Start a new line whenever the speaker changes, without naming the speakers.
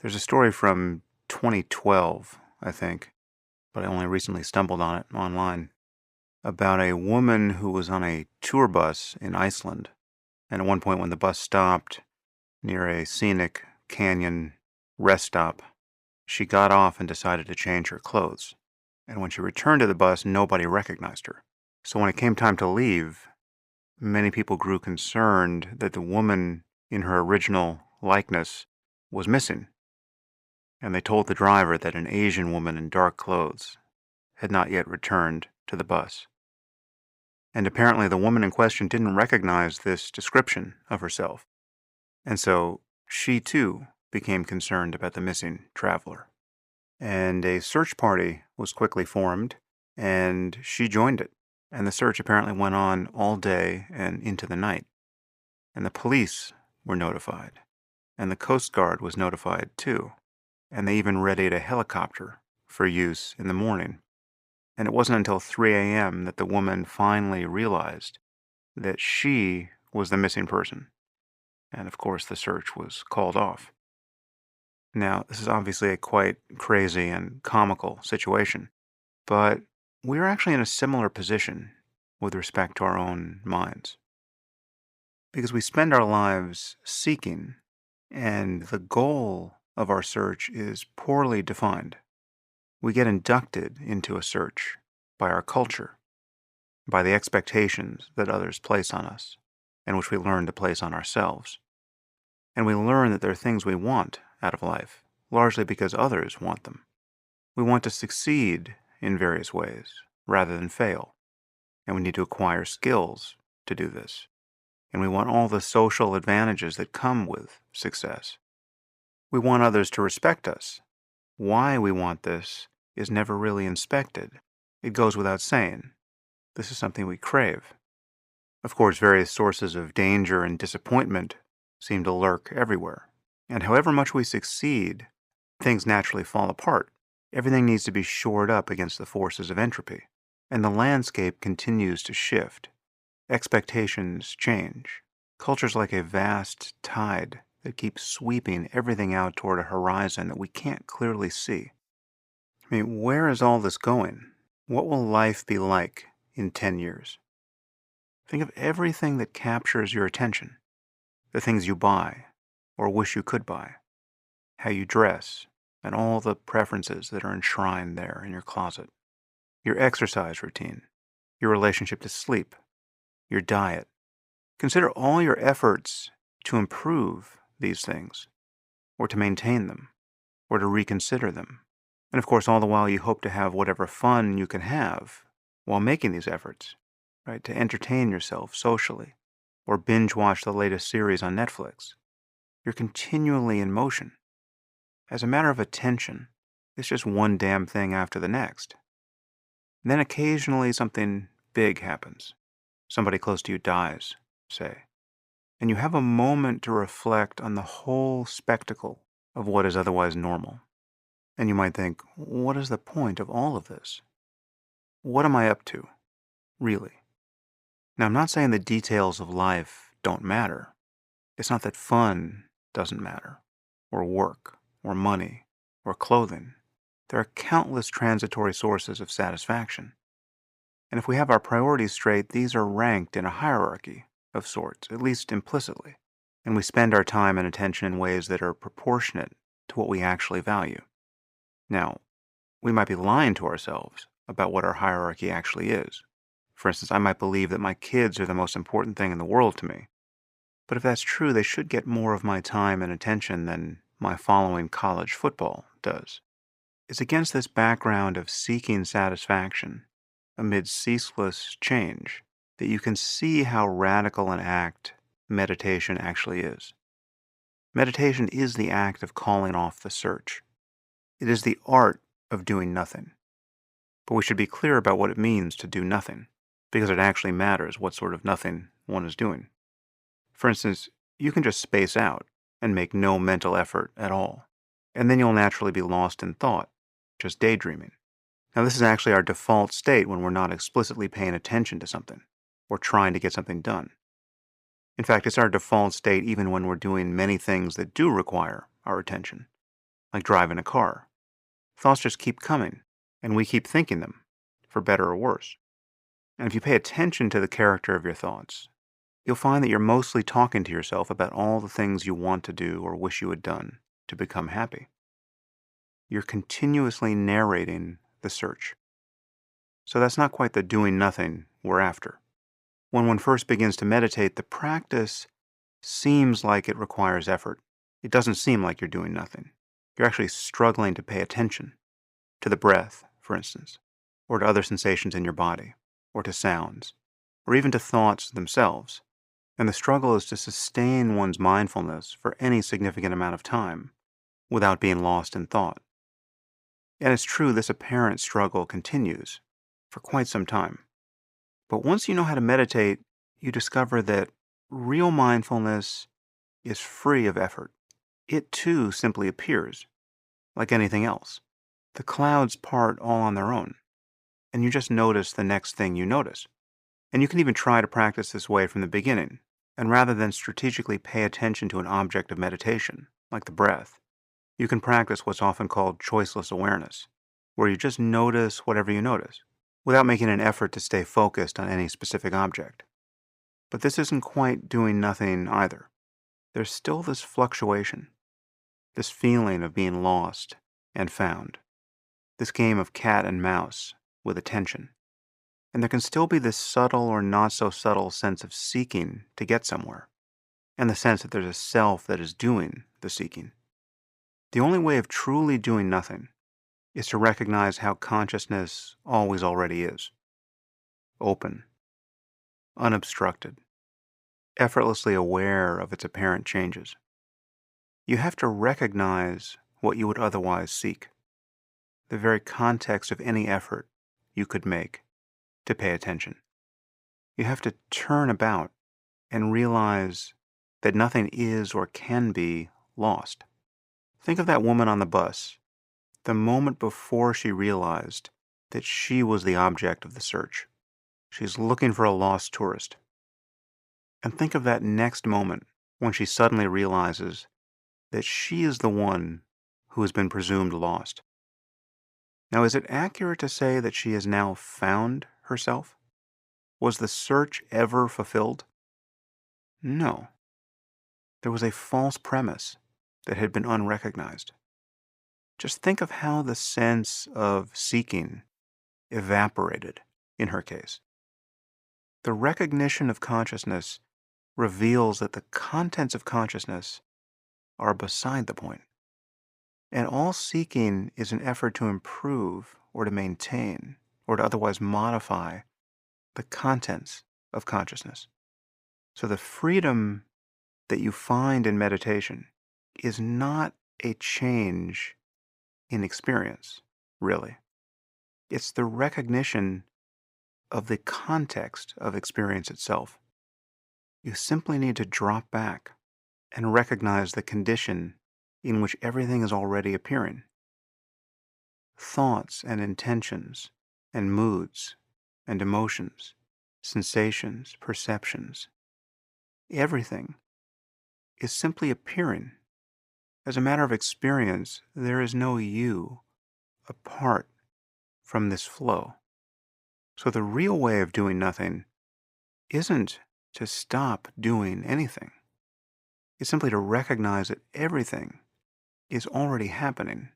There's a story from 2012, I think, but I only recently stumbled on it online, about a woman who was on a tour bus in Iceland. And at one point, when the bus stopped near a scenic canyon rest stop, she got off and decided to change her clothes. And when she returned to the bus, nobody recognized her. So when it came time to leave, many people grew concerned that the woman in her original likeness was missing. And they told the driver that an Asian woman in dark clothes had not yet returned to the bus. And apparently the woman in question didn't recognize this description of herself. And so she too became concerned about the missing traveler. And a search party was quickly formed, and she joined it. And the search apparently went on all day and into the night. And the police were notified, and the Coast Guard was notified too. And they even readied a helicopter for use in the morning. And it wasn't until 3 a.m. that the woman finally realized that she was the missing person. And of course, the search was called off. Now, this is obviously a quite crazy and comical situation, but we're actually in a similar position with respect to our own minds. Because we spend our lives seeking, and the goal of our search is poorly defined. We get inducted into a search by our culture, by the expectations that others place on us, and which we learn to place on ourselves. And we learn that there are things we want out of life, largely because others want them. We want to succeed in various ways, rather than fail. And we need to acquire skills to do this. And we want all the social advantages that come with success. We want others to respect us. Why we want this is never really inspected. It goes without saying. This is something we crave. Of course, various sources of danger and disappointment seem to lurk everywhere. And however much we succeed, things naturally fall apart. Everything needs to be shored up against the forces of entropy. And the landscape continues to shift. Expectations change. Culture's like a vast tide that keeps sweeping everything out toward a horizon that we can't clearly see. I mean, where is all this going? What will life be like in 10 years? Think of everything that captures your attention. The things you buy or wish you could buy. How you dress and all the preferences that are enshrined there in your closet. Your exercise routine. Your relationship to sleep. Your diet. Consider all your efforts to improve these things, or to maintain them, or to reconsider them. And of course, all the while you hope to have whatever fun you can have while making these efforts, right? To entertain yourself socially, or binge watch the latest series on Netflix. You're continually in motion. As a matter of attention, it's just one damn thing after the next. And then occasionally something big happens. Somebody close to you dies, say. And you have a moment to reflect on the whole spectacle of what is otherwise normal. And you might think, what is the point of all of this? What am I up to, really? Now, I'm not saying the details of life don't matter. It's not that fun doesn't matter, or work, or money, or clothing. There are countless transitory sources of satisfaction. And if we have our priorities straight, these are ranked in a hierarchy of sorts, at least implicitly. And we spend our time and attention in ways that are proportionate to what we actually value. Now, we might be lying to ourselves about what our hierarchy actually is. For instance, I might believe that my kids are the most important thing in the world to me. But if that's true, they should get more of my time and attention than my following college football does. It's against this background of seeking satisfaction amid ceaseless change that you can see how radical an act meditation actually is. Meditation is the act of calling off the search. It is the art of doing nothing. But we should be clear about what it means to do nothing, because it actually matters what sort of nothing one is doing. For instance, you can just space out and make no mental effort at all, and then you'll naturally be lost in thought, just daydreaming. Now, this is actually our default state when we're not explicitly paying attention to something or trying to get something done. In fact, it's our default state even when we're doing many things that do require our attention, like driving a car. Thoughts just keep coming, and we keep thinking them, for better or worse. And if you pay attention to the character of your thoughts, you'll find that you're mostly talking to yourself about all the things you want to do or wish you had done to become happy. You're continuously narrating the search. So that's not quite the doing nothing we're after. When one first begins to meditate, the practice seems like it requires effort. It doesn't seem like you're doing nothing. You're actually struggling to pay attention to the breath, for instance, or to other sensations in your body, or to sounds, or even to thoughts themselves. And the struggle is to sustain one's mindfulness for any significant amount of time without being lost in thought. And it's true, this apparent struggle continues for quite some time. But once you know how to meditate, you discover that real mindfulness is free of effort. It too simply appears, like anything else. The clouds part all on their own, and you just notice the next thing you notice. And you can even try to practice this way from the beginning, and rather than strategically pay attention to an object of meditation, like the breath, you can practice what's often called choiceless awareness, where you just notice whatever you notice, without making an effort to stay focused on any specific object. But this isn't quite doing nothing either. There's still this fluctuation, this feeling of being lost and found, this game of cat and mouse with attention. And there can still be this subtle or not so subtle sense of seeking to get somewhere, and the sense that there's a self that is doing the seeking. The only way of truly doing nothing is to recognize how consciousness always already is. Open, unobstructed, effortlessly aware of its apparent changes. You have to recognize what you would otherwise seek, the very context of any effort you could make to pay attention. You have to turn about and realize that nothing is or can be lost. Think of that woman on the bus, the moment before she realized that she was the object of the search. She's looking for a lost tourist. And think of that next moment when she suddenly realizes that she is the one who has been presumed lost. Now, is it accurate to say that she has now found herself? Was the search ever fulfilled? No. There was a false premise that had been unrecognized. Just think of how the sense of seeking evaporated in her case. The recognition of consciousness reveals that the contents of consciousness are beside the point. And all seeking is an effort to improve or to maintain or to otherwise modify the contents of consciousness. So the freedom that you find in meditation is not a change in experience, really. It's the recognition of the context of experience itself. You simply need to drop back and recognize the condition in which everything is already appearing. Thoughts and intentions and moods and emotions, sensations, perceptions, everything is simply appearing. As a matter of experience, there is no you apart from this flow. So the real way of doing nothing isn't to stop doing anything. It's simply to recognize that everything is already happening